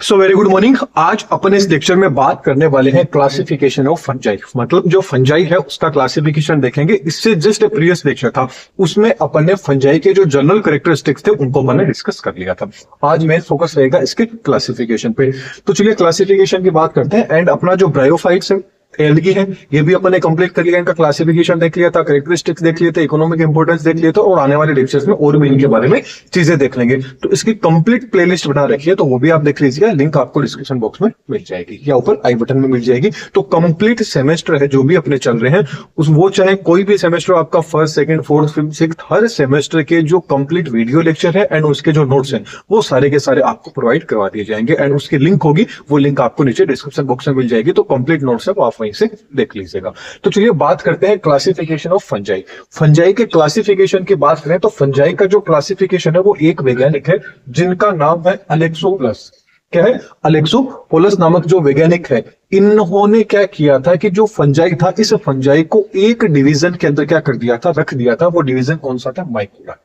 So very good morning. आज अपन इस lecture में बात करने वाले हैं क्लासिफिकेशन ऑफ फंजाई, मतलब जो फंजाई है उसका क्लासिफिकेशन देखेंगे। इससे जस्ट प्रीवियस लेक्चर था उसमें अपन ने फंजाई के जो जनरल कैरेक्टरिस्टिक्स थे उनको अपन ने डिस्कस कर लिया था। आज मेन फोकस रहेगा इसके क्लासिफिकेशन पे। तो चलिए क्लासिफिकेशन की बात करते हैं। एंड अपना जो ब्रायोफाइट्स है एल्गी है ये भी अपन ने कंप्लीट कर लिया, इनका क्लासिफिकेशन देख लिया था, कैरेक्टरिस्टिक्स देख लिए थे, इकोनॉमिक इंपोर्टेंस देख लिए थे और आने वाले लेक्चर्स में और भी इनके बारे में चीजें देख लेंगे। तो इसकी कंप्लीट प्लेलिस्ट बना रखी है तो वो भी आप देख लीजिएगा, लिंक आपको डिस्क्रिप्शन बॉक्स में मिल जाएगी या ऊपर आई बटन में मिल जाएगी। तो कंप्लीट सेमेस्टर है जो भी अपने चल रहे हैं उस वो चाहे कोई भी सेमेस्टर आपका first second fourth fifth sixth, हर सेमेस्टर के जो कंप्लीट वीडियो लेक्चर है एंड उसके जो नोट्स हैं वो सारे के सारे आपको प्रोवाइड करवा दिए जाएंगे। एंड उसकी लिंक होगी, वो लिंक आपको नीचे डिस्क्रिप्शन बॉक्स में मिल जाएगी। तो कंप्लीट नोट्स है वो आप वहीं से देख लीजिएगा। तो चलिए बात करते हैं क्लासिफिकेशन ऑफ फंजाई। फंजाई के क्लासिफिकेशन की बात करें तो फंजाई का जो क्लासिफिकेशन है वो एक वैज्ञानिक है जिनका नाम है अलेक्सोपोलस। क्या है? अलेक्सोपोलस नामक जो वैज्ञानिक है, इन्होंने क्या किया था कि जो फंजाई था इस फंजाई को एक डिवीजन के अंदर क्या कर दिया था, रख दिया था। वो डिवीजन कौन सा था? माइकोटा।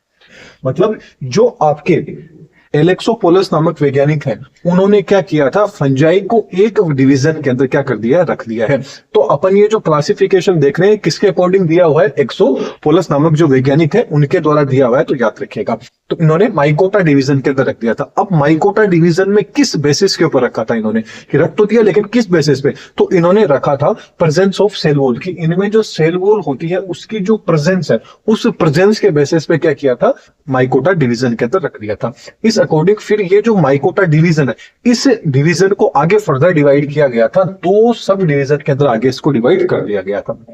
मतलब जो आपके एलेक्सोपोलस नामक वैज्ञानिक है उन्होंने क्या किया था, फंजाई को एक डिवीजन के अंदर क्या कर दिया, रख दिया है। तो अपन ये जो क्लासिफिकेशन देख रहे हैं किसके अकॉर्डिंग दिया हुआ है? एक्सोपोलस नामक जो वैज्ञानिक है उनके द्वारा दिया हुआ है, तो याद रखिएगा। तो इन्होंने माइकोटा डिवीजन के अंदर रख दिया था। अब माइकोटा डिवीजन में किस बेसिस के ऊपर रखा था इन्होंने, कि रख तो दिया लेकिन किस बेसिस पे? तो इन्होंने रखा था प्रेजेंस ऑफ सेल वॉल की, इनमें जो सेल वॉल होती है उसकी जो प्रेजेंस है उस प्रेजेंस के बेसिस पे क्या किया था, माइकोटा डिवीजन के अंदर रख दिया था। इस अकॉर्डिंग फिर ये जो माइकोटा डिवीजन है इस डिवीजन को आगे फर्दर डिवाइड किया गया था, दो सब डिवीजन के अंदर आगे इसको डिवाइड कर दिया गया था।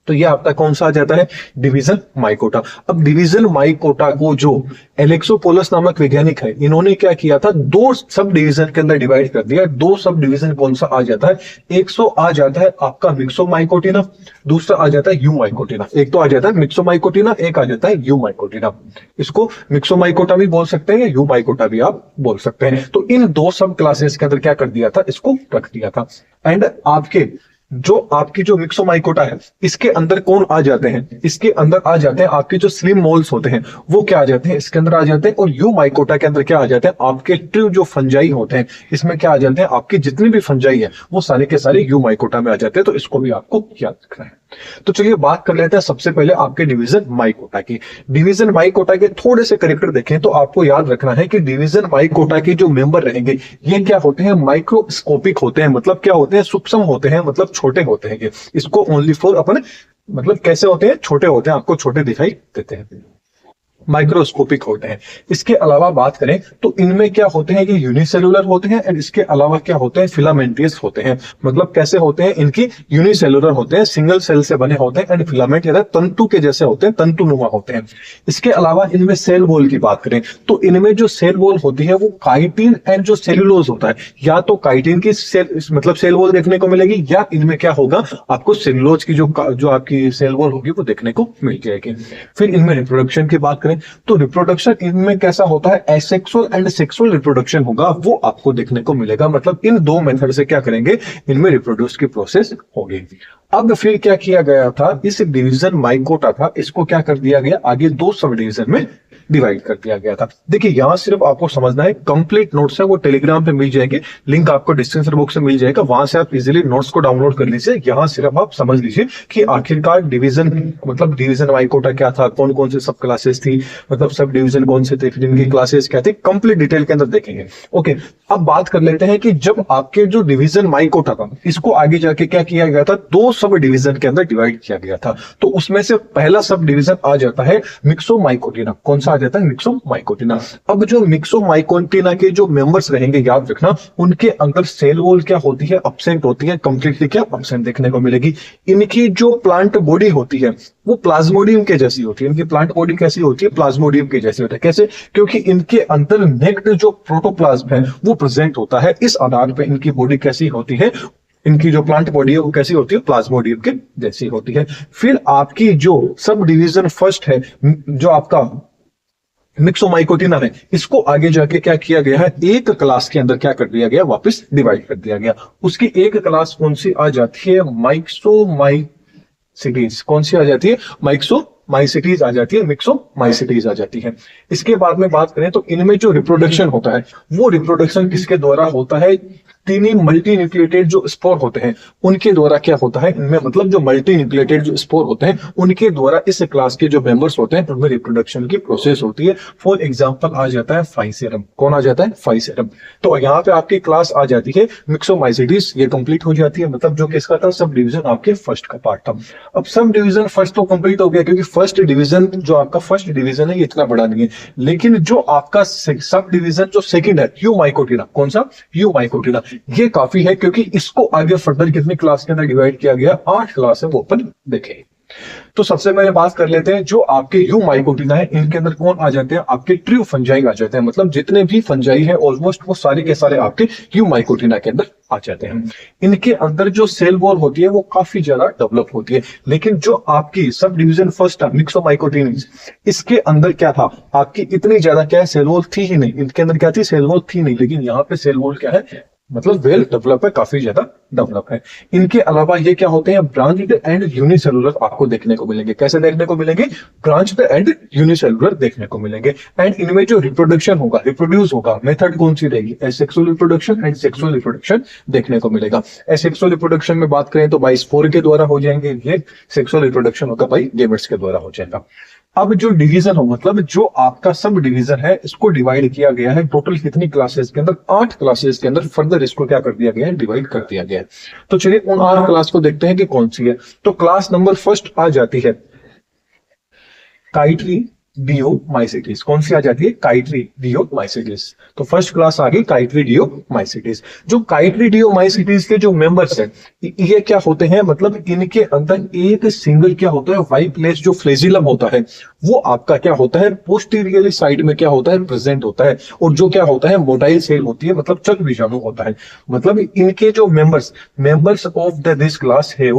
तो ये आपका कौन सा आ जाता है? Division mycota. अब डिवीजन माइकोटा को जो एलेक्सोपोलस नामक वैज्ञानिक है इन्होंने क्या किया था, दो सब डिवीजन के अंदर डिवाइड कर दिया। दो सब डिवीजन कौन सा आ जाता है? एक सो आ जाता है आपका मिक्सोमाइकोटिना, दूसरा आ जाता है यूमाइकोटिना। एक तो आ जाता है मिक्सोमाइकोटिना, एक आ जाता है यूमाइकोटिना। इसको मिक्सोमाइकोटा भी बोल सकते हैं या यूमाइकोटा भी आप बोल सकते हैं। तो इन दो सब क्लासेस के अंदर क्या कर दिया था, इसको रख दिया था। एंड आपकी जो मिक्सोमाइकोटा है इसके अंदर कौन आ जाते हैं? इसके अंदर आ जाते हैं आपके जो स्लिम मोल्स होते हैं वो क्या आ जाते हैं, इसके अंदर आ जाते हैं। और यू माइकोटा के अंदर क्या आ जाते हैं, आपके ट्रू जो फंजाई होते हैं इसमें क्या आ जाते हैं, आपकी जितनी भी फंजाई है वो सारे के सारे यू माइकोटा में आ जाते हैं। तो इसको भी आपको याद रखना है। तो चलिए बात कर लेते हैं सबसे पहले आपके डिवीजन माइकोटा की। डिवीजन माइकोटा के थोड़े से कैरेक्टर देखें तो आपको याद रखना है कि डिवीजन माइकोटा के जो मेंबर रहेंगे ये क्या होते हैं, माइक्रोस्कोपिक होते हैं। मतलब क्या होते हैं, सूक्ष्म होते हैं, मतलब छोटे होते हैं। इसको ओनली फॉर अपन, मतलब कैसे होते हैं, छोटे होते हैं, आपको छोटे दिखाई देते हैं, माइक्रोस्कोपिक होते हैं। इसके अलावा बात करें तो इनमें क्या होते हैं, ये यूनिसेलुलर होते हैं। एंड इसके अलावा क्या होते हैं, फिलामेंटियस होते हैं। मतलब कैसे होते हैं, इनकी यूनिसेलुलर होते हैं, सिंगल सेल से बने होते हैं। एंड फिलामेंट या तंतु के जैसे होते हैं, तंतुनुमा होते हैं। इसके अलावा इनमें सेल वॉल की बात करें तो इनमें जो सेल वॉल होती है वो काइटिन एंड जो सेलुलोज होता है, या तो काइटिन की सेल मतलब सेल वॉल देखने को मिलेगी, या इनमें क्या होगा, आपको सेलुलोज की जो आपकी सेल वॉल होगी वो देखने को मिल जाएगी। फिर इनमें रिप्रोडक्शन की बात करें तो रिप्रोडक्शन इनमें कैसा होता है, एसेक्सुअल एंड सेक्सुअल रिप्रोडक्शन होगा, वो आपको देखने को मिलेगा। मतलब इन दो मेथड से क्या करेंगे, इनमें रिप्रोड्यूस की प्रोसेस होगी। अब फिर क्या किया गया था, इस डिवीजन माइकोटा था इसको क्या कर दिया गया, आगे दो सब डिवीजन में डिवाइड कर दिया गया था। देखिए यहां सिर्फ आपको समझना है, कंप्लीट नोट्स है वो टेलीग्राम पे मिल जाएंगे, लिंक आपको डिस्क्रिप्शन बॉक्स में मिल जाएगा, वहां से आप इजीली नोट्स को डाउनलोड कर लीजिए। यहां सिर्फ आप समझ लीजिए कि आखिरकार डिवीजन मतलब डिवीजन माइकोटा क्या था, कौन कौन से सब क्लासेस थी, मतलब सब डिवीजन कौन से थे, फिर इनकी क्लासेस क्या थी, कंप्लीट डिटेल के अंदर देखेंगे। ओके, अब बात कर लेते हैं कि जब आपके जो डिवीजन माइकोटा था इसको आगे जाके क्या किया गया था, दो सब डिवीजन के अंदर डिवाइड किया गया था। तो उसमें से पहला सब डिवीजन आ जाता है मिक्सोमाइकोटिना। कौन सा आ जाता है, मिक्सोमाइकोटिना। अब जो मिक्सोमाइकोटिना के जो मेंबर्स रहेंगे याद रखना, उनके अंदर सेल वॉल क्या होती है, अब्सेंट होती है, कंप्लीटली क्या अब्सेंट देखने को मिलेगी। इनकी जो प्लांट बॉडी होती है वो प्लाज्मोडियम के जैसी होती है। इनकी प्लांट बॉडी कैसी होती है, प्लाज्मोडियम के जैसी होती है। कैसे? क्योंकि इनके अंदर नेक्ड जो प्रोटोप्लाज्म है वो प्रेजेंट होता है। इस आधार पर इनकी बॉडी कैसी होती है, इनकी जो प्लांट बॉडी है वो कैसी होती है, प्लाज्मोडियम के जैसी होती है। फिर आपकी जो सब डिवीजन फर्स्ट है जो आपका मिक्सोमाइकोटिना है, इसको आगे जाके क्या किया गया है, एक क्लास के अंदर क्या कर दिया गया, वापस डिवाइड कर दिया गया। उसकी एक क्लास कौन सी आ जाती है, माइक्सोमाइसीटीज। कौन सी आ जाती है, माइसिटीज आ जाती है, मिक्सोमाइसिटीज आ जाती है। इसके बाद में बात करें तो इनमें जो रिप्रोडक्शन होता है वो रिप्रोडक्शन किसके द्वारा होता है, तीन ही मल्टी न्यूक्लिएटेड जो स्पोर होते हैं उनके द्वारा क्या होता है इनमें, मतलब जो मल्टी न्यूक्लिएटेड जो स्पोर होते हैं उनके द्वारा इस क्लास के जो मेंबर्स होते हैं उनमें रिप्रोडक्शन की प्रोसेस होती है। फॉर एग्जांपल आ जाता है फाइसेरम। कौन आ जाता है, फाइसेरम। तो यहाँ पे आपकी क्लास आ जाती है मिक्सोमाइसिटीज, ये कंप्लीट हो जाती है, मतलब जो किसका था, सब डिवीजन आपके फर्स्ट का पार्ट था। अब सब डिवीजन फर्स्ट तो कंप्लीट हो गया, क्योंकि फर्स्ट डिवीजन जो आपका फर्स्ट डिवीजन है ये इतना बड़ा नहीं है, लेकिन जो आपका सब डिवीजन जो सेकंड है यूमाइकोटिडा, कौन सा, यूमाइकोटिडा, ये काफी है, क्योंकि इसको आगे फर्दर कितनी क्लास के अंदर डिवाइड किया गया, 8 क्लास है, वो अपन देखें। तो सबसे पहले बात कर लेते हैं जो आपके यूमाइकोटिडा है इनके अंदर कौन आ जाते हैं, आपके ट्रू फंजाई आ जाते हैं, मतलब जितने भी फंजाई है ऑलमोस्ट वो सारे के सारे आपके यूमाइकोटिडा के अंदर आ जाते हैं। इनके अंदर जो सेल वॉल होती है वो काफी ज्यादा डेवलप होती है, लेकिन जो आपकी सब डिवीजन फर्स्ट मिक्सोमाइकोटिडा, इसके अंदर क्या था, आपकी इतनी ज्यादा क्या है, सेल वॉल थी ही नहीं, इनके अंदर क्या थी, सेल वॉल थी नहीं, लेकिन यहाँ पे सेल वॉल क्या है, मतलब वेल डेवलप है, काफी ज्यादा डेवलप है। इनके अलावा ये क्या होते हैं, ब्रांच्ड एंड यूनिसेलुलर आपको देखने को मिलेंगे। कैसे देखने को मिलेंगे, ब्रांच्ड एंड यूनिसेलुलर देखने को मिलेंगे। एंड इनमें जो रिप्रोडक्शन होगा, रिप्रोड्यूस होगा, मेथड कौन सी रहेगी, asexual reproduction and sexual reproduction देखने को मिलेगा। एसेक्सुअल रिप्रोडक्शन में बात करें तो बाई स्पोर के द्वारा हो जाएंगे, ये सेक्सुअल रिप्रोडक्शन होगा भाई गेमेट्स के द्वारा हो जाएगा। अब जो डिवीजन हो, मतलब जो आपका सब डिवीजन है, इसको डिवाइड किया गया है टोटल कितनी क्लासेस के अंदर, 8 क्लासेस के अंदर फर्दर इसको क्या कर दिया गया है, डिवाइड कर दिया गया है। तो चलिए उन 8 क्लास को देखते हैं कि कौन सी है। तो क्लास नंबर फर्स्ट आ जाती है काइट्री डियोमाइसिटीज। कौन सी आ जाती है, काइट्री डियोमाइसिटीज। तो फर्स्ट क्लास आ गई काइट्री डियोमाइसिटीज। जो काइट्री डियोमाइसिटीज के जो मेंबर्स हैं ये क्या होते हैं, मतलब इनके अंदर एक सिंगल क्या होता है, वाइट प्लेस जो फ्लेजिलम होता है वो आपका क्या होता है, पोस्टीरियरली साइड में क्या होता है, प्रेजेंट होता है। और जो क्या होता है, मोटाइल सेल होती है, मतलब चल बीजाणु होता है। मतलब इनके जो मेंबर्स ऑफ दिस क्लास है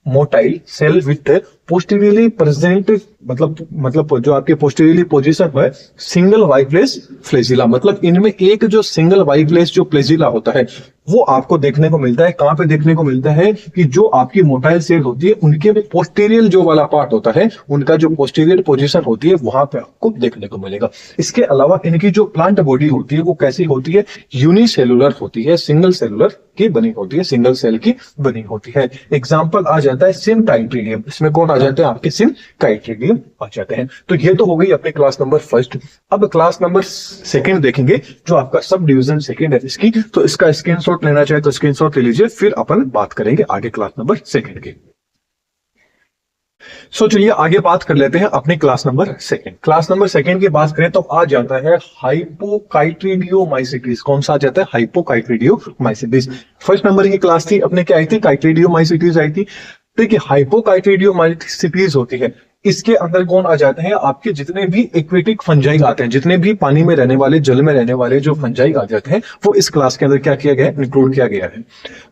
motile cell with posteriorly present, मतलब जो आपके पोस्टीरियरली पोजीशन है सिंगल वाइट प्लेस फ्लेजिला, मतलब इनमें एक जो सिंगल वाइट प्लेस जो फ्लेजिला होता है वो आपको देखने को मिलता है। कहां पे देखने को मिलता है, कि जो आपकी मोटाइल सेल होती है उनके पोस्टीरियर जो वाला पार्ट होता है, उनका जो पोस्टीरियर पोजीशन होती है वहां पे आपको देखने को मिलेगा। इसके अलावा इनकी जो प्लांट बॉडी होती है वो कैसी होती है, यूनिसेलुलर होती है, सिंगल सेलुलर की बनी होती है, सिंगल सेल की बनी होती है। एग्जाम्पल आ जाता है सिनकाइट्रीडियम। इसमें कौन आ जाते हैं, आपके सिनकाइट्रीडियम आ जाते हैं। तो ये तो हो गई अपने क्लास नंबर फर्स्ट। अब क्लास नंबर सेकंड देखेंगे, जो आपका सब डिवीजन सेकंड है इसकी। तो इसका स्क्रीनशॉट लेना चाहे तो स्क्रीनशॉट ले लीजिए, फिर अपन बात करेंगे आगे क्लास नंबर सेकंड की। सो चलिए आगे बात कर लेते हैं अपने class number second. Class number second की बात करें तो आ जाता है हाइपोकाइट्रीडियोमाइसिटीज। कौन सा आ जाता है, हाइपोकाइट्रीडियोमाइसिटीज। फर्स्ट नंबर की क्लास थी अपने, क्या आई थी, काइट्रीडियोमाइसिटीज आई थी। देखिए हाइपोकाइट्रीडियोमाइसिटीज होती है, इसके अंदर कौन आ जाते हैं, आपके जितने भी एक्वेटिक फंजाई आते हैं, जितने भी पानी में रहने वाले, जल में रहने वाले जो फंजाई आ जाते हैं वो इस क्लास के अंदर क्या किया गया है, इंक्लूड किया गया है।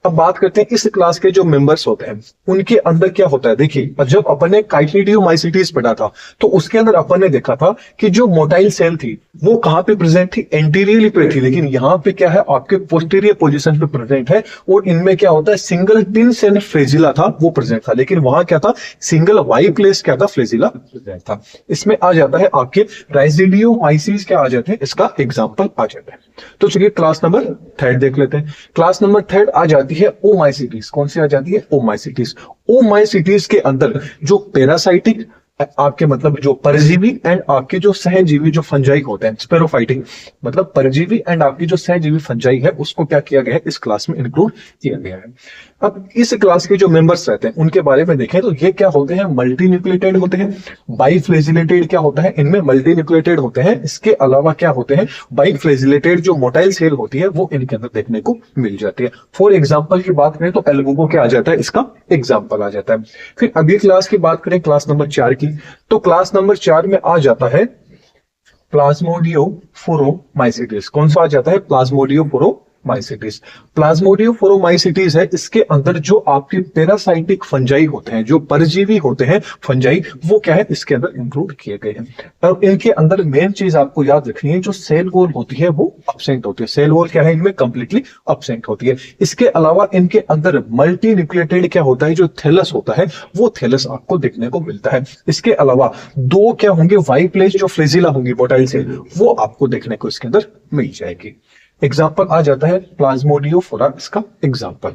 अब बात करते हैं इस क्लास के जो मेंबर्स होते हैं उनके अंदर क्या होता है। देखिए जब अपन ने काइट्रीडियोमाइसिटीज पढ़ा था तो उसके अंदर अपन ने देखा था कि जो मोटाइल सेल थी वो कहां पे प्रेजेंट थी, एंटीरियरली पे थी, लेकिन यहाँ पे क्या है, आपके पोस्टीरियर पोजीशन पे प्रेजेंट है। और इनमें क्या होता है, सिंगल टिन सेल फ्लेजिला था वो प्रेजेंट था, लेकिन वहां क्या था, सिंगल वाइट प्लेस क्या था, फ्लेजिला प्रेजेंट था। इसमें आ जाता है आपके राइजिडियोमाइसिस क्या आ जाते हैं, इसका एग्जांपल आ जाता है। तो चलिए क्लास नंबर थर्ड देख लेते हैं। क्लास नंबर थर्ड आ जाती है ओमाइसिटीज। कौन सी आ जाती है, ओमाइसिटीज। ओमाइसिटीज के अंदर जो पैरासाइटिक आपके मतलब जो परजीवी एंड आपके जो सहजीवी जो फंजाई होते हैं, स्पेरोफाइटिक, मतलब परजीवी एंड आपकी जो सहजीवी फंजाई है उसको क्या किया गया है, इस क्लास में इंक्लूड किया गया है। अब इस क्लास के जो मेंबर्स रहते हैं उनके बारे में देखें तो ये क्या होते हैं, मल्टी न्यूक्लिएटेड होते हैं। बाइफ्लेजिलेटेड क्या होता है, इनमें मल्टी न्यूक्लिएटेड होते हैं। इसके अलावा क्या होते हैं, बाइफ्लेजिलेटेड जो मोटाइल सेल होती है वो इनके अंदर देखने को मिल जाती है। फॉर एग्जाम्पल की बात करें तो एल्बुमो क्या आ जाता है, इसका एग्जाम्पल आ जाता है। फिर अगली क्लास की बात करें क्लास नंबर 4 की, तो क्लास नंबर 4 में आ जाता है प्लाज्मोडियोफोरोमाइसिटीज। कौन सा आ जाता है, प्लाज्मोडियोफोरोमाइसिटीज। प्लाज्मोडियोफोरोमाइसीटीज। प्लाज्मोडियोफोरोमाइसीटीज है, इसके अंदर जो आपके पैरासाइटिक फंजाई होते हैं, जो परजीवी होते हैं फंजाई, वो क्या है इसके अंदर इंक्लूड किए गए हैं। अब इनके अंदर मेन चीज आपको याद रखनी है, जो सेल वॉल होती है वो अब्सेंट होती है। सेल वॉल क्या है इनमें कंप्लीटली अब्सेंट होती है। इसके अलावा इनके अंदर मल्टी न्यूक्लियोटाइड क्या होता है, जो थैलस होता है वो थैलस आपको देखने को मिलता है। इसके अलावा दो क्या होंगे वाई प्लेट जो फ्लेजिला होंगी मोटाइल से, वो आपको देखने को इसके अंदर मिल जाएगी। एग्जाम्पल आ जाता है प्लाज्मोडियोफोरा, इसका एग्जाम्पल।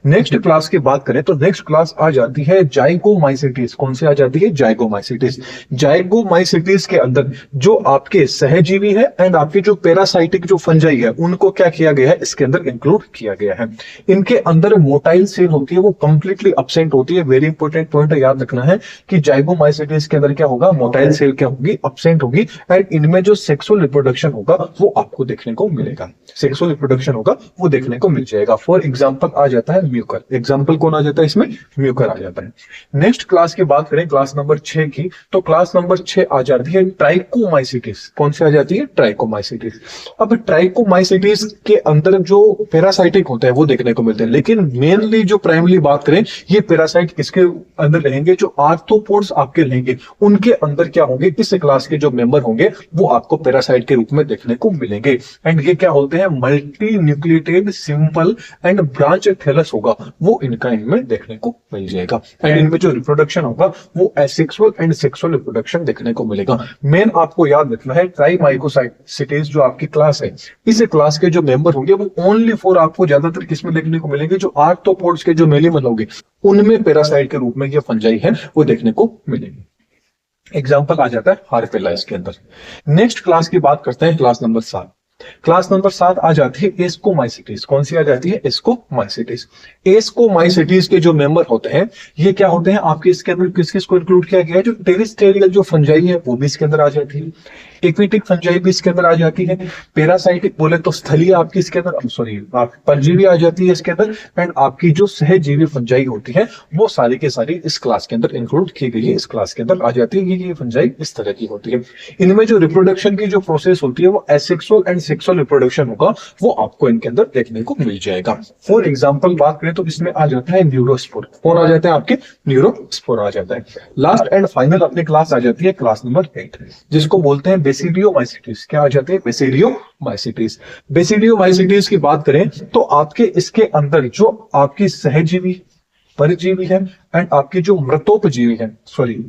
नेक्स्ट क्लास की बात करें तो नेक्स्ट क्लास आ जाती है जाइगोमाइसीटीज। कौन सी आ जाती है? जाइगोमाइसीटीज। जाइगोमाइसीटीज के अंदर जो आपके सहजीवी है एंड आपके जो पैरासाइटिक जो फंजाई है, उनको क्या किया गया है इसके अंदर इंक्लूड किया गया है। इनके अंदर मोटाइल सेल होती है वो कंप्लीटली अब्सेंट होती है। वेरी इंपॉर्टेंट पॉइंट याद रखना है कि जाइगोमाइसीटीज के अंदर क्या होगा, मोटाइल सेल क्या होगी, अब्सेंट होगी। एंड इनमें जो सेक्सुअल रिप्रोडक्शन होगा वो आपको देखने को मिलेगा, सेक्सुअल रिप्रोडक्शन होगा वो देखने को मिल जाएगा। फॉर एग्जांपल आ जाता है म्यूकर। एग्जांपल कौन आ जाता है इसमें? म्यूकर आ जाता है। नेक्स्ट क्लास की बात करें क्लास नंबर 6 की, तो क्लास नंबर 6 आ जाती है ट्राइकोमाइसीटीज। कौन सी आ जाती है? ट्राइकोमाइसीटीज। अब ट्राइकोमाइसीटीज के अंदर जो पैरासाइटिक होते हैं वो देखने को मिलते हैं, लेकिन मेनली जो प्राइमरी बात करें ये पैरासाइट किसके अंदर रहेंगे, जो आर्थ्रोपोड्स आपके रहेंगे उनके अंदर क्या होंगे, इस क्लास के जो मेंबर होंगे वो आपको पैरासाइट के रूप में देखने को मिलेंगे। एंड ये क्या होते हैं, multi nucleotide simple and branch thallus होगा वो इनका इनमें देखने को मिल जाएगा। एंड इनमें जो रिप्रोडक्शन होगा वो एसेक्सुअल एंड सेक्सुअल रिप्रोडक्शन देखने को मिलेगा। मेन आपको याद रखना है ट्राइमाइकोसाइटिस जो आपकी क्लास है, इस क्लास के जो मेंबर होंगे वो ओनली फॉर आपको ज्यादातर किसमें देखने को मिलेंगे, जो आर्थ्रोपोड्स के जो मेलिमल होंगे उनमें पैरासाइट के रूप में ये फंजाई है वो देखने को मिलेंगे। एग्जाम्पल आ जाता है हार्पेला इसके अंदर। नेक्स्ट क्लास की बात करते हैं क्लास नंबर 7। क्लास नंबर 7 आ जाती है एस्कोमाइसीटीज। कौन सी आ जाती है? एस्कोमाइसीटीज। एस्कोमाइसीटीज के जो मेंबर होते हैं ये क्या होते हैं आपके, इसके अंदर किस किस को इंक्लूड किया गया है, जो टेरिस्टेरियल जो फंजाई है वो भी इसके अंदर आ जाती है, एक्विटिक फंजाई भी इसके अंदर आ जाती है, पैरासाइटिक बोले तो स्थलीय आपकी इसके अंदर, सॉरी परजीवी आ जाती है इसके अंदर, एंड आपकी जो सहजीवी फंजाई होती है वो सारी के सारी इस क्लास के अंदर इंक्लूड की गई है, इस क्लास के अंदर आ जाती है। ये फंजाई इस तरह की होती है। इनमें जो रिप्रोडक्शन की जो प्रोसेस होती है वो एसेक्सुअल एंड सेक्सुअल रिप्रोडक्शन होगा वो आपको इनके अंदर देखने को मिल जाएगा। फॉर एग्जांपल बात करें तो इसमें आ जाता है न्यूरोस्पोर। कौन आ जाता है आपके? न्यूरोस्पोर आ जाता है। लास्ट एंड फाइनल अपनी क्लास आ जाती है क्लास नंबर 8, जिसको बोलते हैं बेसिडियोमाइसीटीज। क्या आ जाते हैं? बेसिडियोमाइसीटीज। बेसिडियोमाइसीटीज की बात करें तो आपके इसके अंदर जो आपकी सहजीवी परजीवी है एंड आपकी जो मृतोपजीवी है, सॉरी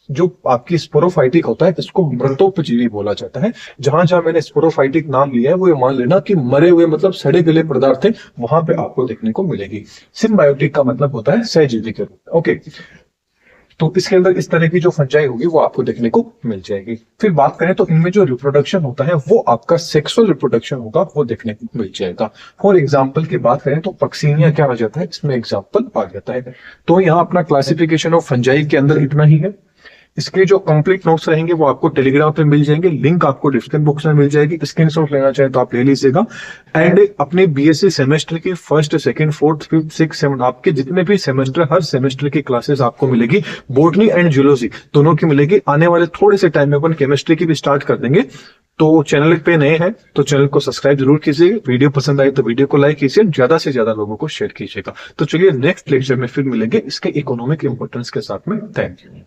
जो आपकी स्पोरोफाइटिक होता है इसको मृतोपजीवी बोला जाता है। जहां जहां मैंने स्पोरोफाइटिक नाम लिया है वो ये मान लेना कि मरे हुए मतलब सड़े गले पदार्थ है वहां पे आपको देखने को मिलेगी। सिम्बायोटिक का मतलब होता है सहजीवी के रूप में। ओके, तो इसके अंदर इस तरह की जो फंजाई होगी वो आपको देखने को मिल जाएगी। फिर बात करें तो इनमें जो रिप्रोडक्शन होता है वो आपका सेक्सुअल रिप्रोडक्शन होगा वो देखने को मिल जाएगा। फॉर एग्जांपल की बात करें तो पक्सीनिया क्या आ जाता है, इसमें एग्जांपल आ जाता है। तो यहाँ अपना क्लासिफिकेशन ऑफ फंजाई के अंदर इतना ही है। इसके जो कंप्लीट नोट्स रहेंगे वो आपको टेलीग्राम पे मिल जाएंगे, लिंक आपको डिस्क्रिप्शन बॉक्स में मिल जाएगी। स्क्रीनशॉट लेना चाहे तो आप ले लीजिएगा। एंड अपने बीएससी सेमेस्टर की first, second, fourth, fifth, six, seven आपके जितने भी सेमेस्टर, हर सेमेस्टर की क्लासेस आपको मिलेगी। बॉटनी एंड जूलॉजी दोनों की मिलेगी। आने वाले थोड़े से टाइम में अपन केमिस्ट्री की भी स्टार्ट कर देंगे। तो चैनल पे नए हैं तो चैनल को सब्सक्राइब जरूर कीजिएगा। वीडियो पसंद आए तो वीडियो को लाइक कीजिए, ज्यादा से ज्यादा लोगों को शेयर कीजिएगा। तो चलिए नेक्स्ट लेक्चर में फिर मिलेंगे इसके इकोनॉमिक इंपोर्टेंस के साथ में। Thank you.